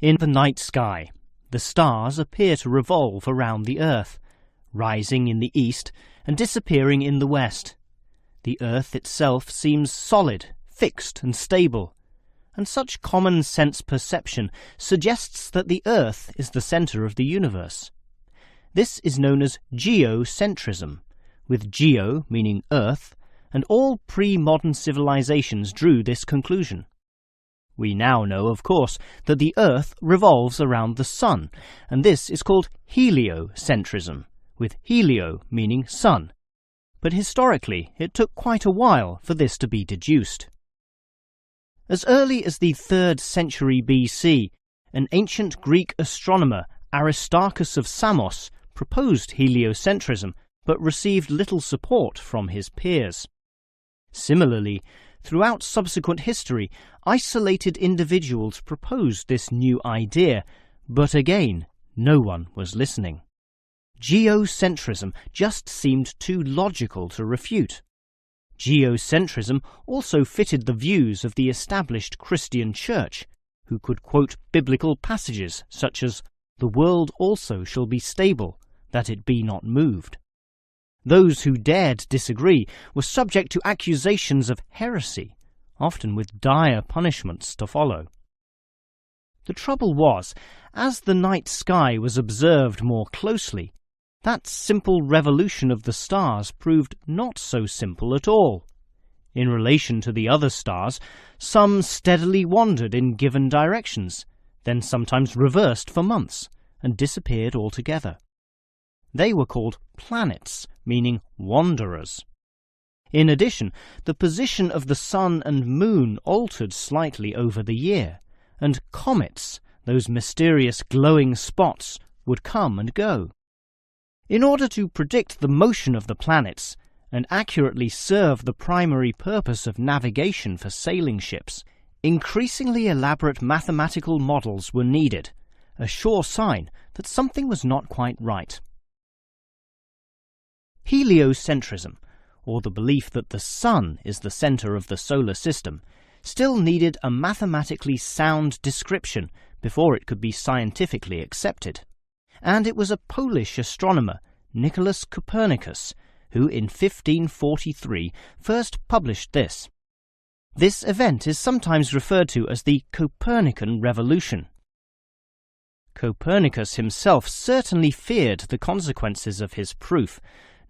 In the night sky, the stars appear to revolve around the Earth, rising in the east and disappearing in the west. The Earth itself seems solid, fixed and stable, and such common-sense perception suggests that the Earth is the centre of the universe. This is known as geocentrism, with geo meaning Earth, and all pre-modern civilizations drew this conclusion. We now know, of course, that the Earth revolves around the Sun, and this is called heliocentrism, with helio meaning sun. But historically, it took quite a while for this to be deduced. As early as the 3rd century BC, an ancient Greek astronomer, Aristarchus of Samos, proposed heliocentrism, but received little support from his peers. Similarly, throughout subsequent history, isolated individuals proposed this new idea, but again, no one was listening. Geocentrism just seemed too logical to refute. Geocentrism also fitted the views of the established Christian Church, who could quote biblical passages such as, "The world also shall be stable, that it be not moved." Those who dared disagree were subject to accusations of heresy, often with dire punishments to follow. The trouble was, as the night sky was observed more closely, that simple revolution of the stars proved not so simple at all. In relation to the other stars, some steadily wandered in given directions, then sometimes reversed for months, and disappeared altogether. They were called planets, meaning wanderers. In addition, the position of the sun and moon altered slightly over the year, and comets, those mysterious glowing spots, would come and go. In order to predict the motion of the planets and accurately serve the primary purpose of navigation for sailing ships, increasingly elaborate mathematical models were needed, a sure sign that something was not quite right. Heliocentrism, or the belief that the Sun is the centre of the solar system, still needed a mathematically sound description before it could be scientifically accepted. And it was a Polish astronomer, Nicholas Copernicus, who in 1543 first published this. This event is sometimes referred to as the Copernican Revolution. Copernicus himself certainly feared the consequences of his proof,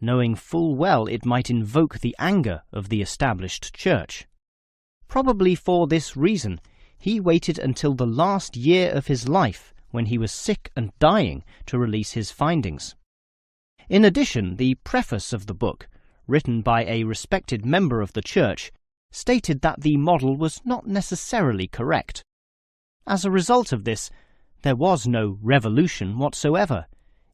knowing full well it might invoke the anger of the established church. Probably for this reason, he waited until the last year of his life, when he was sick and dying, to release his findings. In addition, the preface of the book, written by a respected member of the church, stated that the model was not necessarily correct. As a result of this, there was no revolution whatsoever.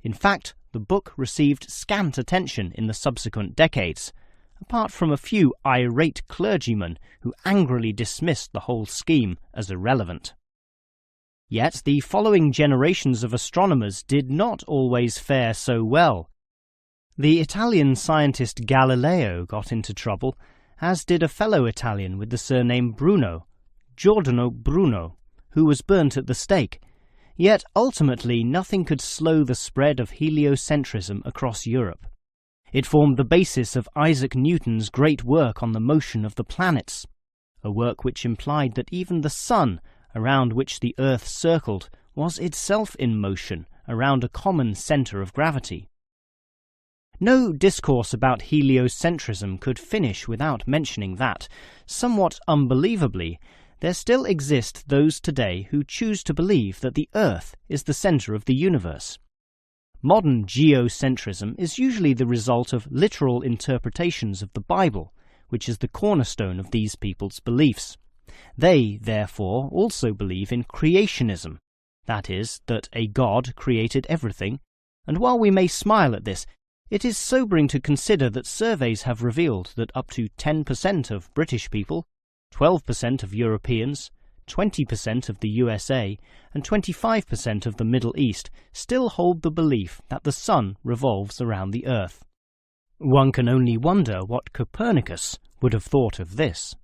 In fact, the book received scant attention in the subsequent decades, apart from a few irate clergymen who angrily dismissed the whole scheme as irrelevant. Yet the following generations of astronomers did not always fare so well. The Italian scientist Galileo got into trouble, as did a fellow Italian with the surname Bruno, Giordano Bruno, who was burnt at the stake. Yet ultimately nothing could slow the spread of heliocentrism across Europe. It formed the basis of Isaac Newton's great work on the motion of the planets, a work which implied that even the sun, around which the Earth circled, was itself in motion around a common centre of gravity. No discourse about heliocentrism could finish without mentioning that, somewhat unbelievably, there still exist those today who choose to believe that the Earth is the centre of the universe. Modern geocentrism is usually the result of literal interpretations of the Bible, which is the cornerstone of these people's beliefs. They, therefore, also believe in creationism, that is, that a God created everything, and while we may smile at this, it is sobering to consider that surveys have revealed that up to 10% of British people, 12% of Europeans, 20% of the USA, and 25% of the Middle East still hold the belief that the sun revolves around the Earth. One can only wonder what Copernicus would have thought of this.